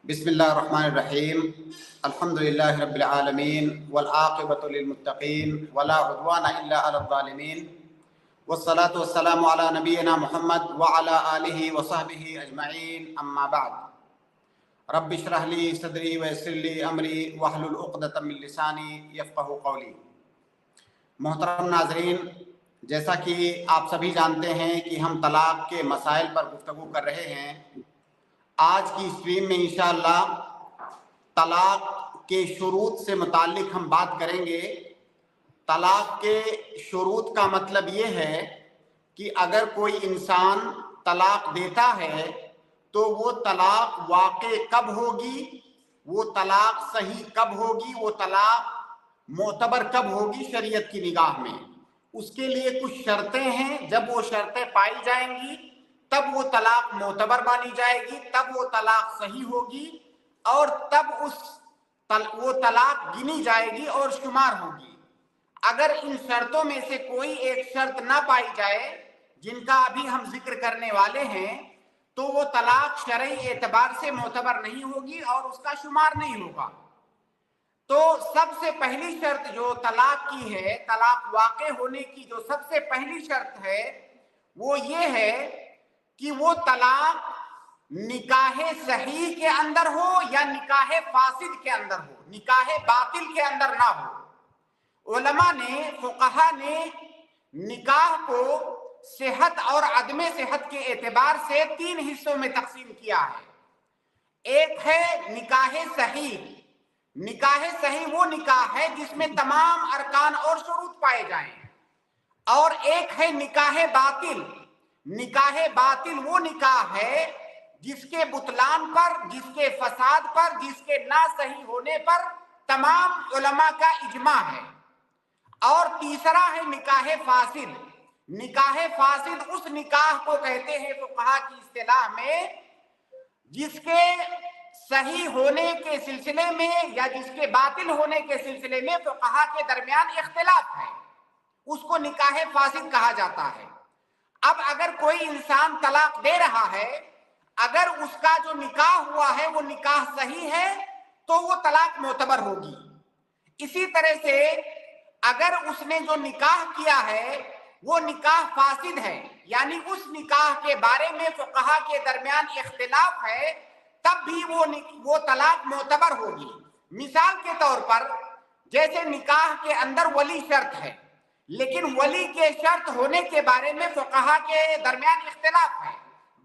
بسم اللہ الرحمن الرحیم الحمد للہ رب العالمین والعاقبۃ للمتقین ولا عدوان الا علی الظالمین والصلاة والسلام علی نبینا محمد وعلی آلہ وصحبہ اجمعین اما بعد رب اشرح لی صدری ویسر لی امری واحلل عقدۃ من لسانی یفقہوا قولی۔ محترم ناظرین، جیسا کہ آپ سبھی جانتے ہیں کہ ہم طلاق کے مسائل پر گفتگو کر رہے ہیں۔ آج کی اسٹریم میں انشاءاللہ طلاق کے شروط سے متعلق ہم بات کریں گے۔ طلاق کے شروط کا مطلب یہ ہے کہ اگر کوئی انسان طلاق دیتا ہے تو وہ طلاق واقع کب ہوگی، وہ طلاق صحیح کب ہوگی، وہ طلاق معتبر کب ہوگی شریعت کی نگاہ میں۔ اس کے لیے کچھ شرطیں ہیں، جب وہ شرطیں پائی جائیں گی تب وہ طلاق معتبر مانی جائے گی، تب وہ طلاق صحیح ہوگی اور تب وہ طلاق گنی جائے گی اور شمار ہوگی۔ اگر ان شرطوں میں سے کوئی ایک شرط نہ پائی جائے جن کا ابھی ہم ذکر کرنے والے ہیں تو وہ طلاق شرعی اعتبار سے معتبر نہیں ہوگی اور اس کا شمار نہیں ہوگا۔ تو سب سے پہلی شرط جو طلاق کی ہے، طلاق واقع ہونے کی جو سب سے پہلی شرط ہے وہ یہ ہے کہ وہ طلاق نکاح صحیح کے اندر ہو یا نکاح فاسد کے اندر ہو، نکاح باطل کے اندر نہ ہو۔ علماء نے، فقہا نے نکاح کو صحت اور عدم صحت کے اعتبار سے تین حصوں میں تقسیم کیا ہے۔ ایک ہے نکاح صحیح۔ نکاح صحیح وہ نکاح ہے جس میں تمام ارکان اور شروط پائے جائیں، اور ایک ہے نکاح باطل۔ نکاح باطل وہ نکاح ہے جس کے بطلان پر، جس کے فساد پر، جس کے نہ صحیح ہونے پر تمام علماء کا اجماع ہے۔ اور تیسرا ہے نکاح فاسد۔ نکاح فاسد اس نکاح کو کہتے ہیں فقہا کی اصطلاح میں جس کے صحیح ہونے کے سلسلے میں یا جس کے باطل ہونے کے سلسلے میں فقہا کے درمیان اختلاف ہے، اس کو نکاح فاسد کہا جاتا ہے۔ اب اگر کوئی انسان طلاق دے رہا ہے، اگر اس کا جو نکاح ہوا ہے وہ نکاح صحیح ہے تو وہ طلاق معتبر ہوگی۔ اسی طرح سے اگر اس نے جو نکاح کیا ہے وہ نکاح فاسد ہے، یعنی اس نکاح کے بارے میں فقہا کے درمیان اختلاف ہے، تب بھی وہ طلاق معتبر ہوگی۔ مثال کے طور پر جیسے نکاح کے اندر ولی شرط ہے، لیکن ولی کے شرط ہونے کے بارے میں فقہا کے درمیان اختلاف ہے،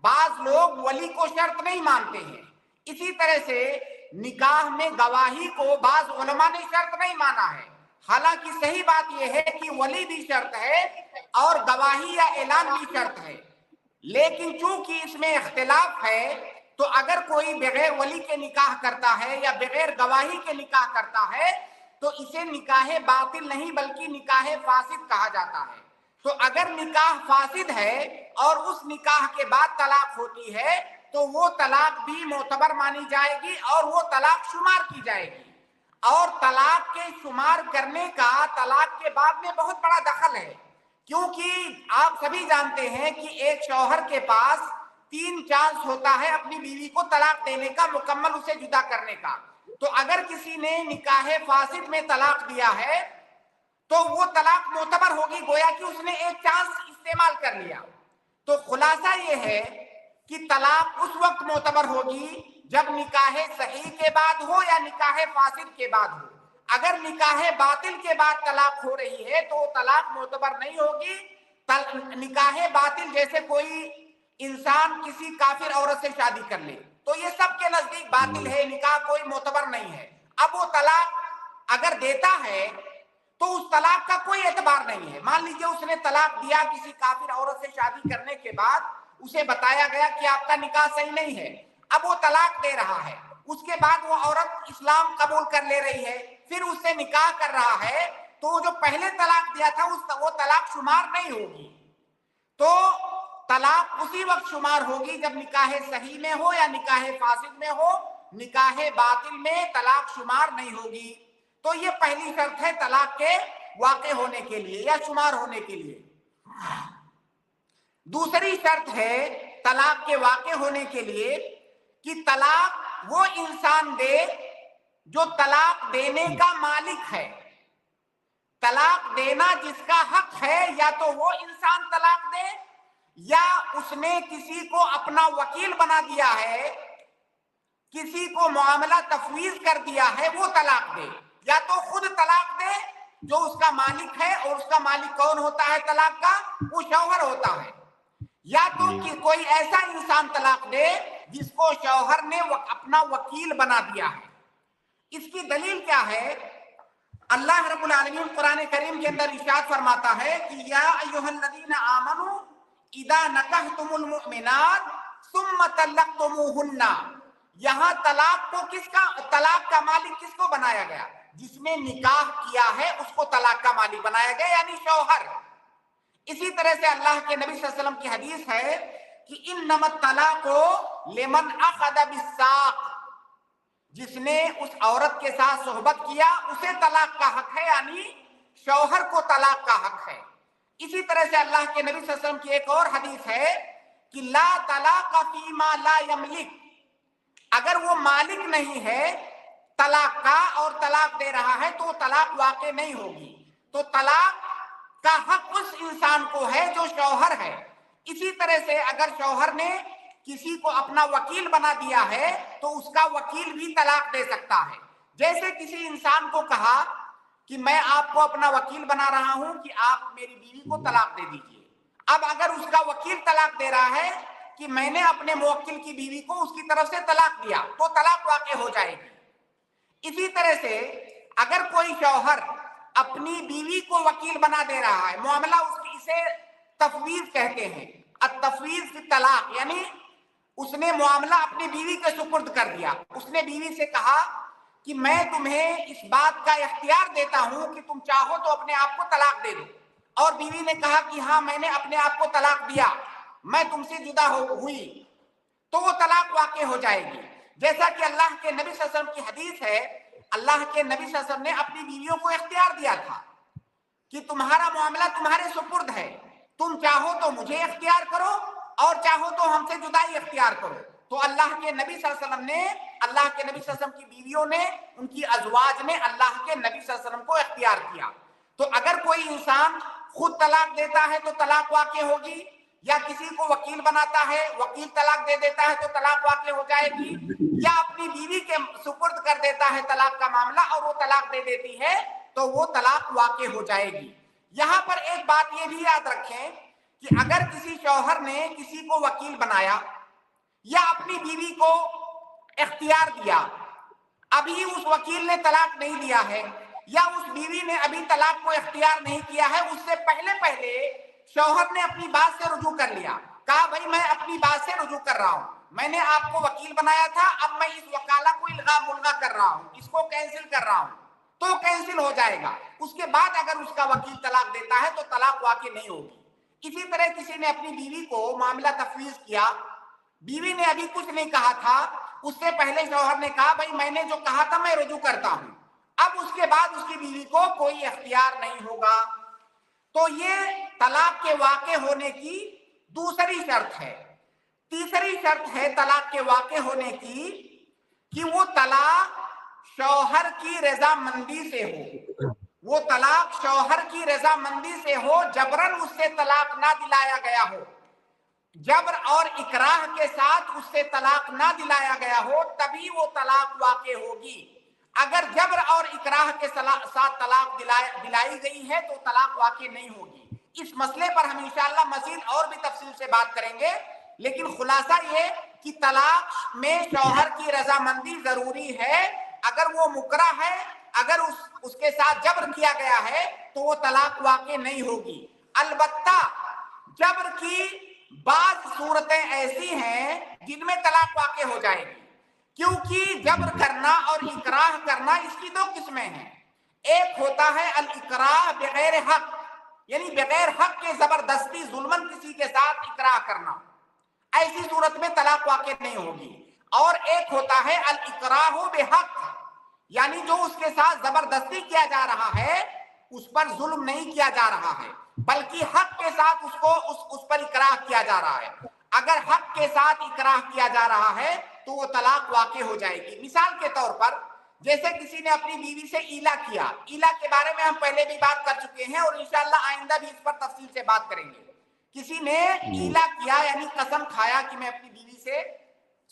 بعض لوگ ولی کو شرط نہیں مانتے ہیں۔ اسی طرح سے نکاح میں گواہی کو بعض علماء نے شرط نہیں مانا ہے، حالانکہ صحیح بات یہ ہے کہ ولی بھی شرط ہے اور گواہی یا اعلان بھی شرط ہے، لیکن چونکہ اس میں اختلاف ہے تو اگر کوئی بغیر ولی کے نکاح کرتا ہے یا بغیر گواہی کے نکاح کرتا ہے تو اسے نکاح باطل نہیں بلکہ نکاح فاسد کہا جاتا ہے۔ تو اگر نکاح فاسد ہے اور اس نکاح کے بعد طلاق ہوتی ہے تو وہ طلاق بھی معتبر مانی جائے گی اور وہ طلاق شمار کی جائے گی۔ اور طلاق کے شمار کرنے کا طلاق کے بعد میں بہت بڑا دخل ہے، کیونکہ آپ سبھی جانتے ہیں کہ ایک شوہر کے پاس 3 چانس ہوتا ہے اپنی بیوی کو طلاق دینے کا، مکمل اسے جدا کرنے کا۔ تو اگر کسی نے نکاح فاسد میں طلاق دیا ہے تو وہ طلاق معتبر ہوگی، گویا کہ اس نے ایک چانس استعمال کر لیا۔ تو خلاصہ یہ ہے کہ طلاق اس وقت معتبر ہوگی جب نکاح صحیح کے بعد ہو یا نکاح فاسد کے بعد ہو۔ اگر نکاح باطل کے بعد طلاق ہو رہی ہے تو وہ طلاق معتبر نہیں ہوگی۔ نکاح باطل جیسے کوئی انسان کسی کافر عورت سے شادی کر لے تو یہ سب کے نزدیک باطل ہے، نکاح کوئی معتبر نہیں ہے۔ اب وہ طلاق اگر دیتا ہے تو اس طلاق کا کوئی اعتبار نہیں ہے۔ مان لیجئے اس نے طلاق دیا کسی کافر عورت سے شادی کرنے کے بعد، اسے بتایا گیا کہ آپ کا نکاح صحیح نہیں ہے، اب وہ طلاق دے رہا ہے، اس کے بعد وہ عورت اسلام قبول کر لے رہی ہے، پھر اس سے نکاح کر رہا ہے، تو جو پہلے طلاق دیا تھا وہ طلاق شمار نہیں ہوگی۔ تو طلاق اسی وقت شمار ہوگی جب نکاح صحیح میں ہو یا نکاح فاسد میں ہو، نکاح باطل میں طلاق شمار نہیں ہوگی۔ تو یہ پہلی شرط ہے طلاق کے واقع ہونے کے لیے یا شمار ہونے کے لیے۔ دوسری شرط ہے طلاق کے واقع ہونے کے لیے کہ طلاق وہ انسان دے جو طلاق دینے کا مالک ہے. طلاق دینا جس کا حق ہے یا تو وہ انسان طلاق دے یا اس نے کسی کو اپنا وکیل بنا دیا ہے, کسی کو معاملہ تفویض کر دیا ہے, وہ طلاق دے. یا تو خود طلاق دے جو اس کا مالک ہے, اور اس کا مالک کون ہوتا ہے طلاق کا؟ وہ شوہر ہوتا ہے. یا تو کہ کوئی ایسا انسان طلاق دے جس کو شوہر نے اپنا وکیل بنا دیا ہے. اس کی دلیل کیا ہے؟ اللہ رب العالمین قرآن کریم کے اندر ارشاد فرماتا ہے کہ یا ایھا الذین آمنوا اذا نکحتم المؤمنات ثم طلقتموہن. یہاں طلاق کو طلاق کا مالک کس کو بنایا گیا؟ جس نے نکاح کیا ہے اس کو طلاق کا مالک بنایا گیا, یعنی شوہر. اسی طرح سے اللہ کے نبی صلی اللہ علیہ وسلم کی حدیث ہے کہ انما الطلاق لمن اخذ بالساق. جس نے اس عورت کے ساتھ صحبت کیا اسے طلاق کا حق ہے, یعنی شوہر کو طلاق کا حق ہے. اسی طرح سے اللہ کے نبی صلی اللہ علیہ وسلم کی ایک اور حدیث ہے کہ لا طلاق فیما لا یملک. اگر وہ مالک نہیں ہے طلاق کا اور طلاق دے رہا ہے تو طلاق واقع نہیں ہوگی. تو طلاق کا حق اس انسان کو ہے جو شوہر ہے. اسی طرح سے اگر شوہر نے کسی کو اپنا وکیل بنا دیا ہے تو اس کا وکیل بھی طلاق دے سکتا ہے. جیسے کسی انسان کو کہا کہ میں آپ کو اپنا وکیل بنا رہا ہوں کہ آپ میری بیوی کو طلاق دے دیجئے. اب اگر اس کا وکیل طلاق دے رہا ہے کہ میں نے اپنے موکل کی بیوی کو اس کی طرف سے طلاق دیا, تو طلاق واقع ہو جائے گی. اسی طرح سے اگر کوئی شوہر اپنی بیوی کو وکیل بنا دے رہا ہے, معاملہ اسے تفویض کہتے ہیں, التفویض فی الطلاق, یعنی اس نے معاملہ اپنی بیوی کے سپرد کر دیا. اس نے بیوی سے کہا کہ میں تمہیں اس بات کا اختیار دیتا ہوں کہ تم چاہو تو اپنے آپ کو طلاق دے دو. اور بیوی نے کہا کہ ہاں میں نے اپنے آپ کو طلاق دیا, میں تم سے جدا ہوئی, تو وہ طلاق واقع ہو جائے گی. جیسا کہ اللہ کے نبی صلی اللہ علیہ وسلم کی حدیث ہے, اللہ کے نبی صلی اللہ علیہ وسلم نے اپنی بیویوں کو اختیار دیا تھا کہ تمہارا معاملہ تمہارے سپرد ہے, تم چاہو تو مجھے اختیار کرو اور چاہو تو ہم سے جدائی اختیار کرو. تو اللہ کے نبی صلی اللہ علیہ وسلم نے, اللہ کے نبی صلی اللہ علیہ وسلم کی بیویوں نے, ان کی ازواج نے اللہ کے نبی صلی اللہ علیہ وسلم کو اختیار کیا. تو اگر کوئی انسان خود طلاق دیتا ہے تو طلاق واقع ہوگی, یا کسی کو وکیل بناتا ہے, وکیل طلاق دے دیتا ہے تو طلاق واقع ہو جائے گی, یا اپنی بیوی کے سپرد کر دیتا ہے طلاق کا معاملہ اور وہ طلاق دے دیتی ہے تو وہ طلاق واقع ہو جائے گی. یہاں پر ایک بات یہ بھی یاد رکھیں کہ اگر کسی شوہر نے کسی کو وکیل بنایا یا اپنی بیوی کو اختیار دیا, ابھی اس وکیل نے طلاق نہیں دیا ہے یا اس بیوی نے ابھی طلاق کو اختیار نہیں کیا ہے, اس سے پہلے شوہر نے اپنی بات سے رجوع کر لیا, کہا بھائی میں اپنی بات سے رجوع کر رہا ہوں, میں نے آپ کو وکیل بنایا تھا, اب میں اس وکالہ کو الغا ملغا کر رہا ہوں, اس کو کینسل کر رہا ہوں, تو کینسل ہو جائے گا. اس کے بعد اگر اس کا وکیل طلاق دیتا ہے تو طلاق واقع نہیں ہوگی. اسی طرح کسی نے اپنی بیوی کو معاملہ تفویض کیا, بیوی نے ابھی کچھ نہیں کہا تھا, اس سے پہلے شوہر نے کہا بھائی میں نے جو کہا تھا میں رجوع کرتا ہوں, اب اس کے بعد اس کی بیوی کو کوئی اختیار نہیں ہوگا. تو یہ طلاق کے واقع ہونے کی دوسری شرط ہے. تیسری شرط ہے طلاق کے واقع ہونے کی کہ وہ طلاق شوہر کی رضامندی سے ہو. وہ طلاق شوہر کی رضامندی سے ہو, جبرن اس سے طلاق نہ دلایا گیا ہو, جبر اور اکراہ کے ساتھ اس سے طلاق نہ دلایا گیا ہو, تبھی وہ طلاق واقع ہوگی. اگر جبر اور اکراہ کے ساتھ طلاق دلائی گئی ہے تو طلاق واقع نہیں ہوگی. اس مسئلے پر ہم انشاءاللہ مزید اور بھی تفصیل سے بات کریں گے, لیکن خلاصہ یہ کہ طلاق میں شوہر کی رضامندی ضروری ہے. اگر وہ مکرہ ہے, اگر اس کے ساتھ جبر کیا گیا ہے تو وہ طلاق واقع نہیں ہوگی. البتہ جبر کی بعض صورتیں ایسی ہیں جن میں طلاق واقع ہو جائے گی, کیونکہ جبر کرنا اور اکراہ کرنا اس کی دو قسمیں ہیں. ایک ہوتا ہے الاکراہ بغیر حق, یعنی بغیر حق کے زبردستی ظلمن کسی کے ساتھ اکراہ کرنا, ایسی صورت میں طلاق واقع نہیں ہوگی. اور ایک ہوتا ہے الاکراہ بحق, یعنی جو اس کے ساتھ زبردستی کیا جا رہا ہے اس پر ظلم نہیں کیا جا رہا ہے بلکہ حق کے ساتھ اس پر اکراہ کیا جا رہا ہے. اگر حق کے ساتھ اکراہ کیا جا رہا ہے تو وہ طلاق واقع ہو جائے گی۔ مثال کے طور پر جیسے کسی نے اپنی بیوی سے ایلا کیا، ایلا کے بارے میں ہم پہلے بھی بات کر چکے ہیں اور انشاءاللہ آئندہ بھی اس پر تفصیل سے بات کریں گے۔ کسی نے ایلا کیا یعنی قسم کھایا کہ میں اپنی بیوی سے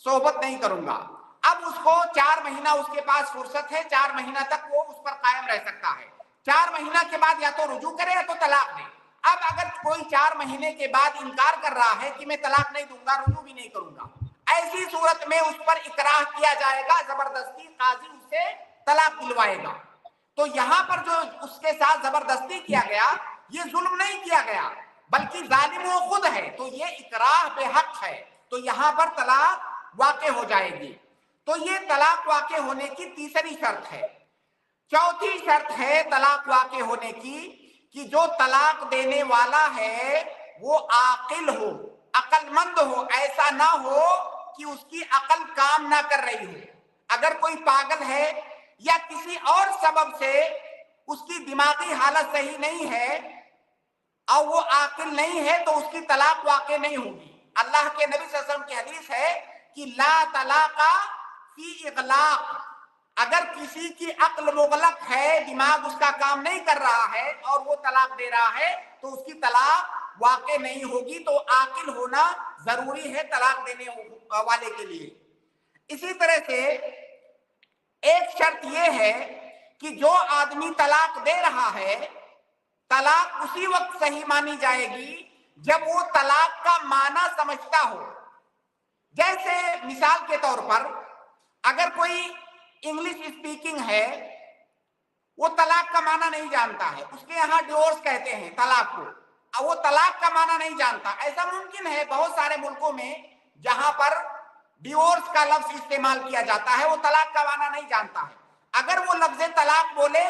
صحبت نہیں کروں گا، اب اس کو 4 مہینہ اس کے پاس فرصت ہے، 4 مہینہ تک وہ اس پر قائم رہ سکتا ہے۔ 4 مہینہ کے بعد یا تو رجوع کرے یا تو طلاق دے۔ اب اگر کوئی 4 مہینے کے بعد انکار کر رہا ہے کہ میں طلاق نہیں دوں گا، رجوع بھی نہیں کروں گا، ایسی صورت میں اس پر اکراہ کیا جائے گا، زبردستی قاضی اسے طلاق دلوائے گا۔ تو یہاں پر جو اس کے ساتھ زبردستی کیا گیا یہ ظلم نہیں کیا گیا بلکہ ظالم وہ خود ہے، تو یہ اکراہ بے حق ہے، تو یہاں پر طلاق واقع ہو جائے گی۔ تو یہ طلاق واقع ہونے کی تیسری شرط ہے۔ چوتھی شرط ہے طلاق واقع ہونے کی کہ جو طلاق دینے والا ہے وہ عاقل ہو، عقل مند ہو، ایسا نہ ہو کہ اس کی عقل کام نہ کر رہی ہو۔ اگر کوئی پاگل ہے یا کسی اور سبب سے اس کی دماغی حالت صحیح نہیں ہے اور وہ عاقل نہیں ہے تو اس کی طلاق واقع نہیں ہوگی۔ اللہ کے نبی صلی اللہ علیہ وسلم کی حدیث ہے کہ لا طلاق فی اغلاق، اگر کسی کی عقل مغلق ہے، دماغ اس کا کام نہیں کر رہا ہے اور وہ طلاق دے رہا ہے تو اس کی طلاق واقع نہیں ہوگی، تو عاقل ہونا ضروری ہے طلاق دینے والے کے لیے۔ اسی طرح سے ایک شرط یہ ہے کہ جو آدمی طلاق دے رہا ہے طلاق اسی وقت صحیح مانی جائے گی جب وہ طلاق کا معنی سمجھتا ہو۔ جیسے مثال کے طور پر اگر کوئی انگلش اسپیکنگ ہے، وہ طلاق کا معنی نہیں جانتا ہے، اس کے یہاں ڈیورس کہتے ہیں طلاق کو، اب وہ طلاق کا معنی نہیں جانتا۔ ایسا ممکن ہے بہت سارے ملکوں میں جہاں پر ڈیورس کا لفظ استعمال کیا جاتا ہے، وہ طلاق کا معنی نہیں جانتا ہے، اگر وہ لفظ طلاق بولے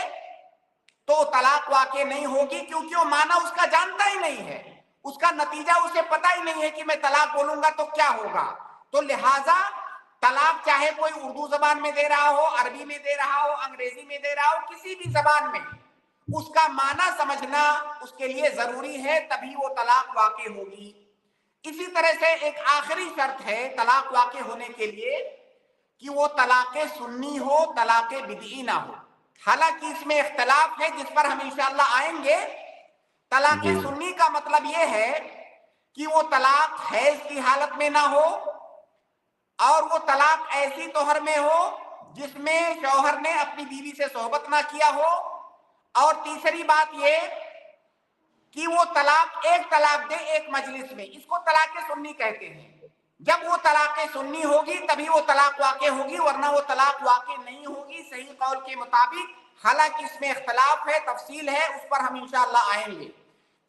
تو طلاق واقع نہیں ہوگی کیونکہ وہ معنی اس کا جانتا ہی نہیں ہے، اس کا نتیجہ اسے پتہ ہی نہیں ہے کہ میں طلاق بولوں گا تو کیا ہوگا۔ تو لہٰذا طلاق چاہے کوئی اردو زبان میں دے رہا ہو، عربی میں دے رہا ہو، انگریزی میں دے رہا ہو، کسی بھی زبان میں اس کا معنی سمجھنا اس کے لیے ضروری ہے، تبھی وہ طلاق واقع ہوگی۔ اسی طرح سے ایک آخری شرط ہے طلاق واقع ہونے کے لیے کہ وہ طلاق سنی ہو، طلاق بدعی نہ ہو۔ حالانکہ اس میں اختلاف ہے جس پر ہم انشاءاللہ آئیں گے۔ طلاق سنی کا مطلب یہ ہے کہ وہ طلاق حیض کی حالت میں نہ ہو اور وہ طلاق ایسی طہر میں ہو جس میں شوہر نے اپنی بیوی سے صحبت نہ کیا ہو، اور تیسری بات یہ کہ وہ طلاق ایک طلاق دے ایک مجلس میں، اس کو طلاق سنی کہتے ہیں۔ جب وہ طلاق سنی ہوگی تبھی وہ طلاق واقع ہوگی، ورنہ وہ طلاق واقع نہیں ہوگی صحیح قول کے مطابق۔ حالانکہ اس میں اختلاف ہے، تفصیل ہے، اس پر ہم انشاءاللہ آئیں گے۔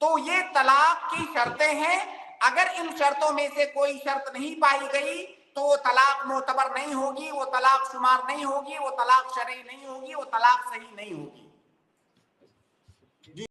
تو یہ طلاق کی شرطیں ہیں، اگر ان شرطوں میں سے کوئی شرط نہیں پائی گئی تو وہ طلاق معتبر نہیں ہوگی، وہ طلاق شمار نہیں ہوگی، وہ طلاق شرعی نہیں ہوگی، وہ طلاق صحیح نہیں ہوگی۔